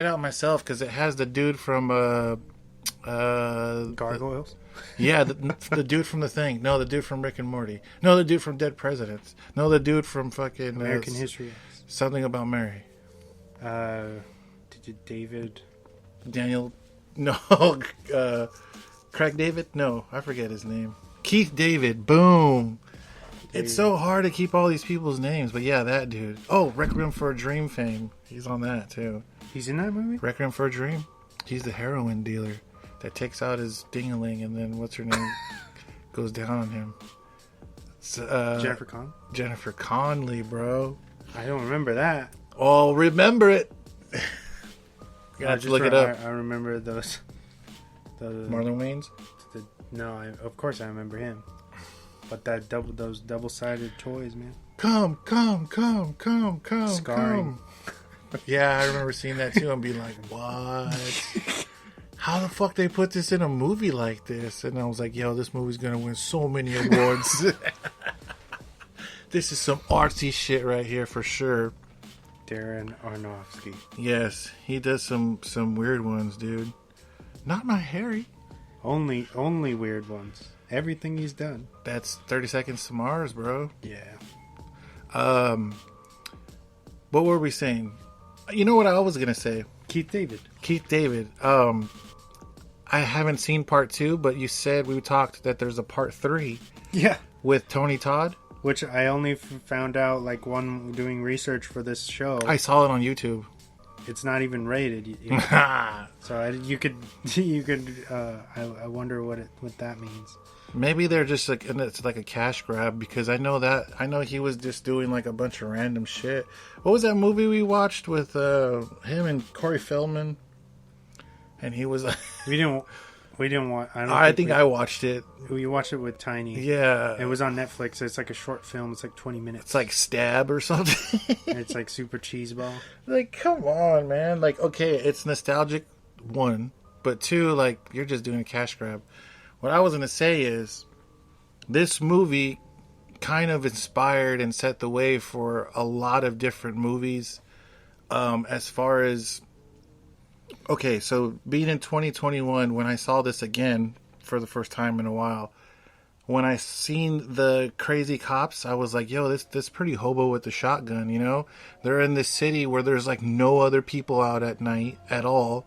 It out myself because it has the dude from Gargoyles. yeah, the dude from the thing. No, the dude from Rick and Morty. No, the dude from Dead Presidents. No, the dude from fucking American History X. Something About Mary. Did you David? Daniel. No, Craig David. No, I forget his name. Keith David. Boom. David. It's so hard to keep all these people's names, but yeah, that dude. Oh, Requiem for a Dream fame. He's on that too. He's in that movie? Requiem for a Dream. He's the heroin dealer that takes out his ding-a-ling and then what's her name goes down on him. It's, Jennifer Connelly? Jennifer Connelly, bro. I don't remember that. Oh, remember it. You have to look it up. I remember those. Marlon Wayans? Of course I remember him. But those double-sided toys, man. Come. Scarring. Yeah, I remember seeing that too and being like, what? How the fuck they put this in a movie like this? And I was like, yo, this movie's gonna win so many awards. This is some artsy shit right here for sure. Darren Aronofsky. Yes, he does some weird ones, dude. Not My Harry. Only weird ones. Everything he's done. That's 30 Seconds to Mars, bro. Yeah. What were we saying? You know what I was gonna say? Keith David. I haven't seen part 2, but you said we talked that there's a part 3. Yeah. With Tony Todd. Which I only found out one doing research for this show. I saw it on YouTube. It's not even rated. So you could. I wonder what that means. Maybe they're just it's like a cash grab because I know he was just doing like a bunch of random shit. What was that movie we watched with him and Corey Feldman? And he was we didn't watch. I think I watched it. We watched it with Tiny. Yeah, it was on Netflix. It's like a short film. It's like 20 minutes. It's like Stab or something. And it's like super cheeseball. Like, come on, man. Like, okay, it's nostalgic, 1, but 2, like, you're just doing a cash grab. What I was going to say is, this movie kind of inspired and set the way for a lot of different movies. As far as, okay, so being in 2021, when I saw this again for the first time in a while, when I seen the crazy cops, I was like, yo, this pretty hobo with the shotgun, you know? They're in this city where there's like no other people out at night at all.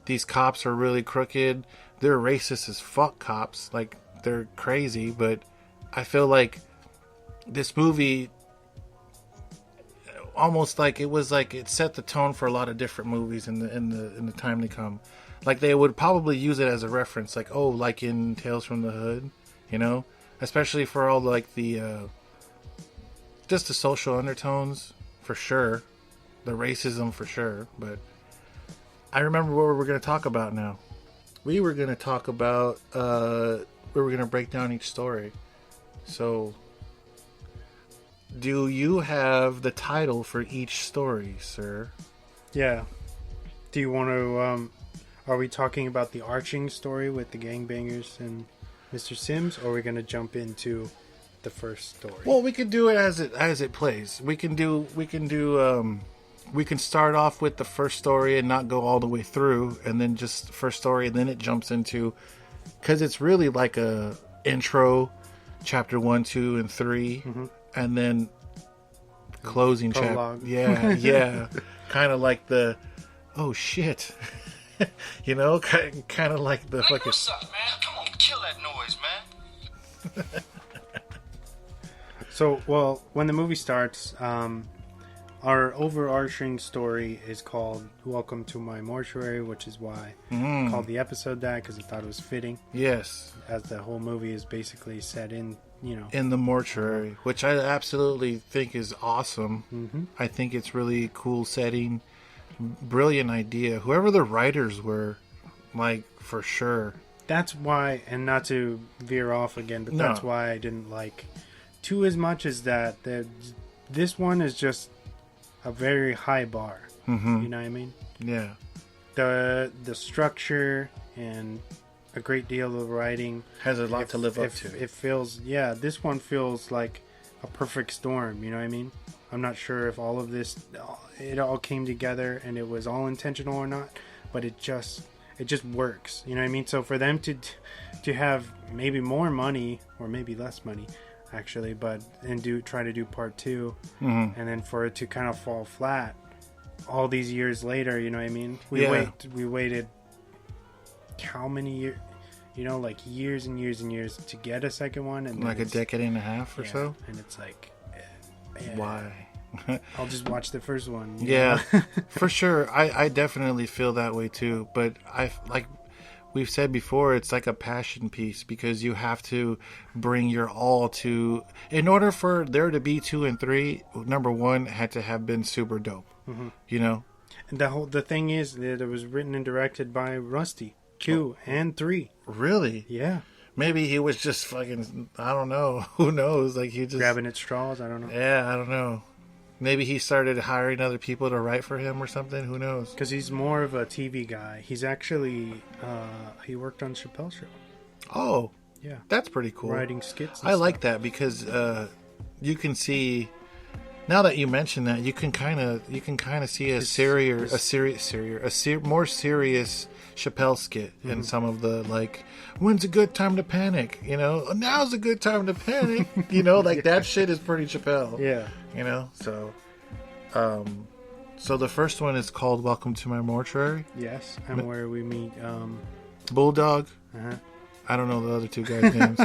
These cops are really crooked. They're racist as fuck cops. Like, they're crazy, but I feel like this movie almost like it set the tone for a lot of different movies in the time to come. Like, they would probably use it as a reference, like, oh, like in Tales from the Hood, you know? Especially for all like the just the social undertones for sure. The racism for sure, but I remember what we were going to talk about now. We were going to talk about, we were going to break down each story. So, do you have the title for each story, sir? Yeah. Do you want to, are we talking about the arching story with the gangbangers and Mr. Sims, or are we going to jump into the first story? Well, we could do it as it plays. We can start off with the first story and not go all the way through, and then just first story, and then it jumps into, because it's really like a intro, chapter 1, 2, and 3, and then closing chapter. Yeah, kind of like the, oh shit, you know, kind of like the fucking. What's up, man? Come on, kill that noise, man. So, well, when the movie starts, our overarching story is called Welcome to My Mortuary, which is why I called the episode that, because I thought it was fitting. Yes. As the whole movie is basically set in, you know. In the mortuary, which I absolutely think is awesome. Mm-hmm. I think it's really cool setting. Brilliant idea. Whoever the writers were, like, for sure. That's why, and not to veer off again, but that's why I didn't like 2 as much as that. This one is just a very high bar. You know what I mean? Yeah. The structure and a great deal of writing has a lot to live up to. It feels, this one feels like a perfect storm. You know what I mean? I'm not sure if all of this, it all came together and it was all intentional or not, but it just works. You know what I mean? So for them to have maybe more money or maybe less money, actually, and try to do part 2, and then for it to kind of fall flat all these years later, you know what I mean? We waited how many years? You know, like years and years and years to get a second one, and like a decade and a half or so. And it's like, why? I'll just watch the first one. Yeah, for sure. I definitely feel that way too. But like we've said before, it's like a passion piece because you have to bring your all to. In order for there to be 2 and 3, number 1 had to have been super dope. You know, and the thing is that it was written and directed by Rusty 2 and 3. Really? Yeah. Maybe he was just fucking. I don't know. Who knows? Like he just grabbing at straws. I don't know. Yeah, I don't know. Maybe he started hiring other people to write for him or something. Who knows? Because he's more of a TV guy. He's actually he worked on Chappelle's Show. Oh, yeah, that's pretty cool. Writing skits. I like that because you can see. Now that you mention that, you can kind of see a more serious Chappelle skit in some of the, like, when's a good time to panic? You know, now's a good time to panic. You know, like that shit is pretty Chappelle. Yeah. You know, so the first one is called Welcome to My Mortuary. Yes, and where we meet Bulldog. Uh-huh. I don't know the other 2 guys' names.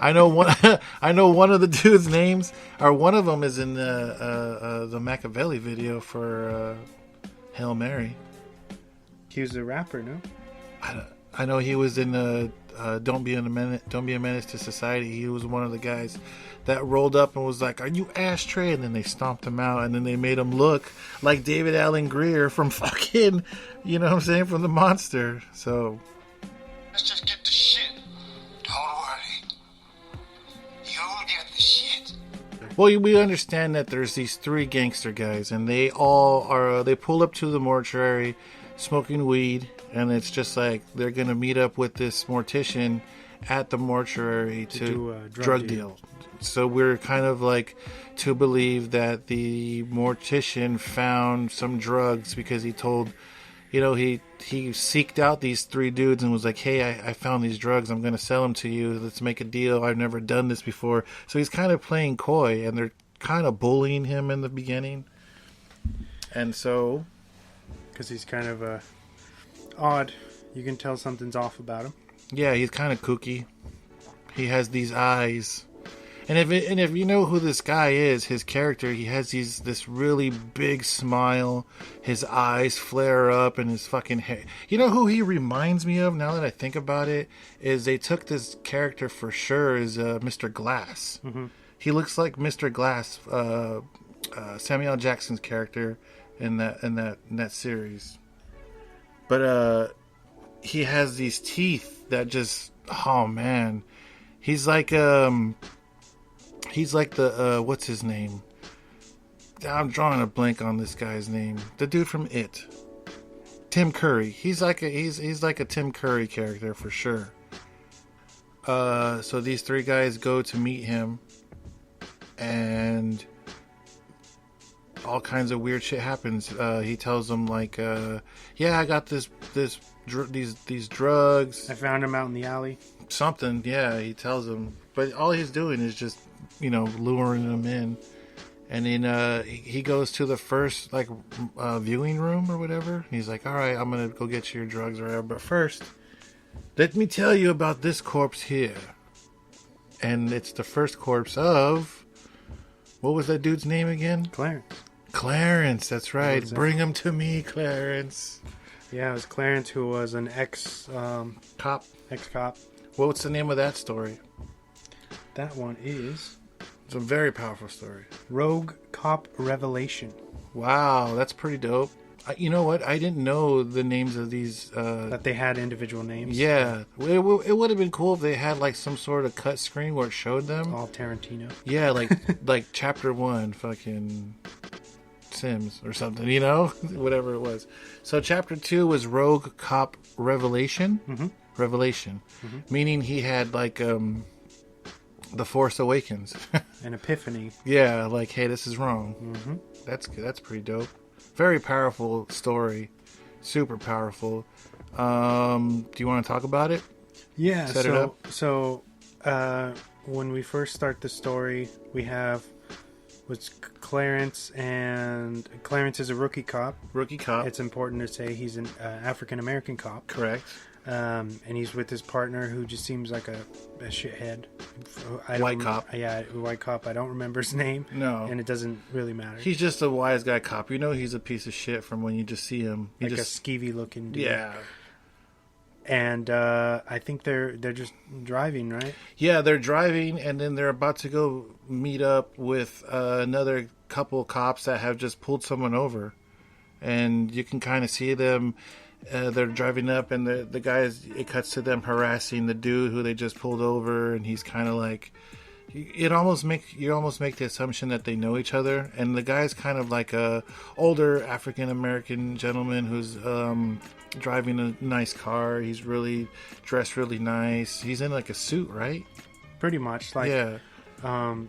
I know one of the dudes' names, or one of them is in the Machiavelli video for Hail Mary. He was a rapper, no? I know he was in Don't Be a Menace to Society. He was one of the guys that rolled up and was like, "Are you ashtray?" And then they stomped him out, and then they made him look like David Allen Greer from fucking, you know what I'm saying, from The Monster. So let's just get the shit. Don't worry. You'll get the shit. well, we understand that there's these 3 gangster guys, and they all are. They pull up to the mortuary, smoking weed, and it's just like they're gonna meet up with this mortician at the mortuary to do a drug deal. So we're kind of like to believe that the mortician found some drugs because he told, you know, he seeked out these 3 dudes and was like, "Hey, I found these drugs. I'm gonna sell them to you. Let's make a deal. I've never done this before." So he's kind of playing coy, and they're kind of bullying him in the beginning. And so, because he's kind of odd, you can tell something's off about him. yeah, he's kind of kooky. He has these eyes, and if you know who this guy is, his character, he has this really big smile. His eyes flare up, and his fucking hair. You know who he reminds me of? Now that I think about it, is they took this character for sure as Mr. Glass. He looks like Mr. Glass, Samuel L. Jackson's character in that series. But he has these teeth that just, oh man, he's like the what's his name? I'm drawing a blank on this guy's name. The dude from It, Tim Curry. He's like a Tim Curry character for sure. So these 3 guys go to meet him, and all kinds of weird shit happens. He tells them like, "Yeah, I got these drugs. I found him out in the alley." Something, yeah. He tells them, but all he's doing is just, you know, luring them in. And then he goes to the first like viewing room or whatever. He's like, "All right, I'm gonna go get you your drugs or whatever. But first, let me tell you about this corpse here." And it's the first corpse of, what was that dude's name again? Clarence, that's right. Bring him to me, Clarence. Yeah, it was Clarence, who was an cop. Ex-cop. What's the name of that story? That one is... It's a very powerful story. Rogue Cop Revelation. Wow, that's pretty dope. You know what? I didn't know the names of these... that they had individual names. Yeah. It would have been cool if they had like some sort of cut screen where it showed them. All Tarantino. Yeah, like chapter 1, fucking Sims or something, you know? Whatever it was. So chapter 2 was Rogue Cop Revelation. Mm-hmm. Revelation. Mm-hmm. Meaning he had like... The Force Awakens. An epiphany. Yeah, like, hey, this is wrong. Mm-hmm. That's good. That's pretty dope. Very powerful story. Super powerful. Do you want to talk about it? Yeah. Set it up. So, when we first start the story, we have Clarence, and Clarence is a rookie cop. Rookie cop. It's important to say he's an African American cop. Correct. And he's with his partner, who just seems like a shithead. White cop. Yeah, white cop. I don't remember his name. No. And it doesn't really matter. He's just a wise guy cop. You know he's a piece of shit from when you just see him. Like a skeevy looking dude. Yeah. And I think they're just driving, right? Yeah, they're driving, and then they're about to go meet up with another couple cops that have just pulled someone over. And you can kind of see them. They're driving up, and the guys, it cuts to them harassing the dude who they just pulled over, and he's kind of like, you almost make the assumption that they know each other, and the guy's kind of like a older African American gentleman who's driving a nice car. He's really dressed really nice. He's in like a suit, right? Pretty much, like yeah,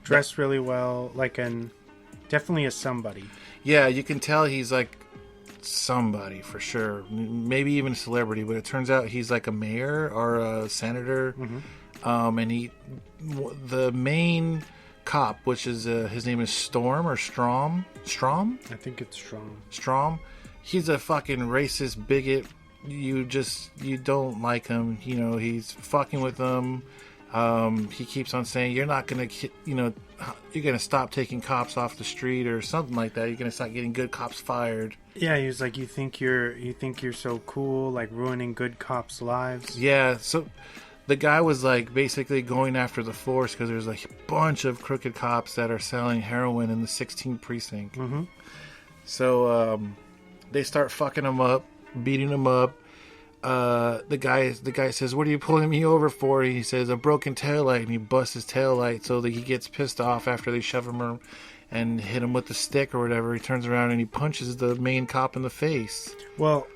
dressed really well, like definitely a somebody. Yeah, you can tell he's like somebody for sure, maybe even a celebrity, but it turns out he's like a mayor or a senator. And the main cop, which is his name is Storm or Strom, I think it's Strom. He's a fucking racist bigot. You don't like him. You know, he's fucking with them. He keeps on saying, you're not gonna, you're gonna stop taking cops off the street or something like that. You're gonna start getting good cops fired. Yeah, he was like, you think you're so cool, like ruining good cops' lives. Yeah, so the guy was like basically going after the force because there's like a bunch of crooked cops that are selling heroin in the 16th precinct. Mm-hmm. So they start fucking him up, beating him up. The guy says, "What are you pulling me over for?" He says, "A broken taillight," and he busts his taillight so that he gets pissed off after they shove him and hit him with the stick or whatever. He turns around and he punches the main cop in the face. Well,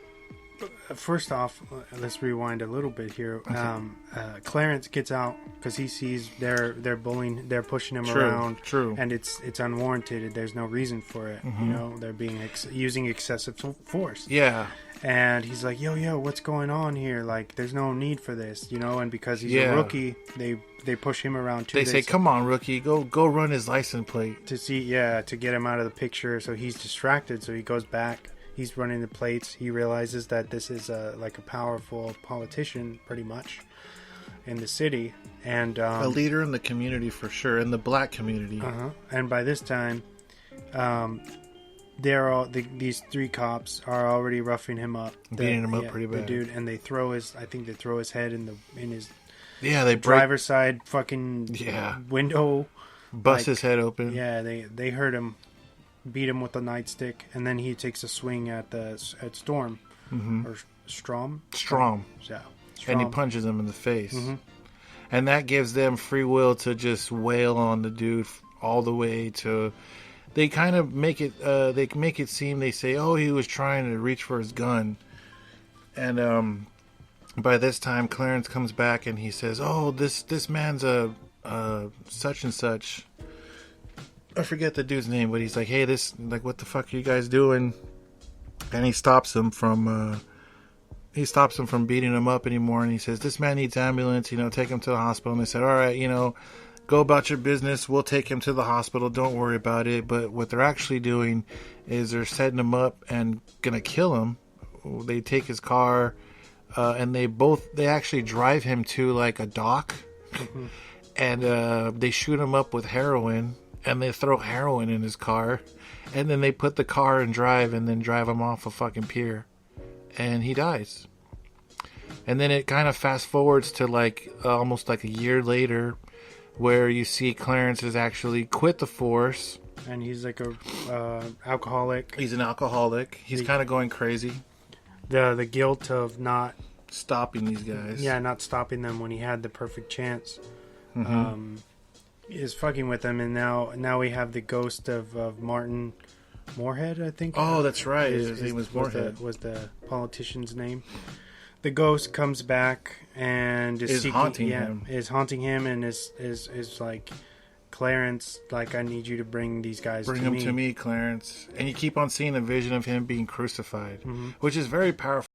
first off, let's rewind a little bit here. Okay. Clarence gets out because he sees they're bullying, they're pushing him True, around. true. And it's unwarranted. There's no reason for it. Mm-hmm. You know, they're being using excessive force. Yeah. And he's like, yo, what's going on here? Like, there's no need for this, you know. And because he's a rookie, they push him around too. They say, "Come on, rookie, go run his license plate." To get him out of the picture. So he's distracted. So he goes back. He's running the plates. He realizes that this is like a powerful politician, pretty much, in the city, and a leader in the community for sure, in the black community. And by this time, these three cops are already roughing him up, beating him up pretty bad, the dude, and they throw his head in his they driver's side fucking window, bust his head open. Yeah, they hurt him. Beat him with a nightstick, and then he takes a swing at Storm or Strom. Yeah, and he punches him in the face, and that gives them free will to just wail on the dude all the way to. They kind of make it. They make it seem. They say, "Oh, he was trying to reach for his gun," and by this time, Clarence comes back and he says, "Oh, this man's a such and such." I forget the dude's name, but he's like, "Hey, what the fuck are you guys doing?" And he stops him from beating him up anymore. And he says, "This man needs ambulance. Take him to the hospital." And they said, "All right, go about your business. We'll take him to the hospital. Don't worry about it." But what they're actually doing is they're setting him up and gonna kill him. They take his car, and they actually drive him to like a dock, and they shoot him up with heroin. And they throw heroin in his car, and then they put the car in drive and then drive him off a fucking pier, and he dies. And then it kind of fast forwards to like almost like a year later, where you see Clarence has actually quit the force, and he's like a alcoholic. He's an alcoholic. He's kind of going crazy. The guilt of not stopping these guys. Yeah, not stopping them when he had the perfect chance. Is fucking with them, and now we have the ghost of Martin Moorhead, I think. Oh, that's right. His name was Moorhead. Was the politician's name. the ghost comes back and is haunting him. Is haunting him and is like, Clarence, like, I need you to bring these guys Bring to them me. to me, Clarence. And you keep on seeing a vision of him being crucified, which is very powerful.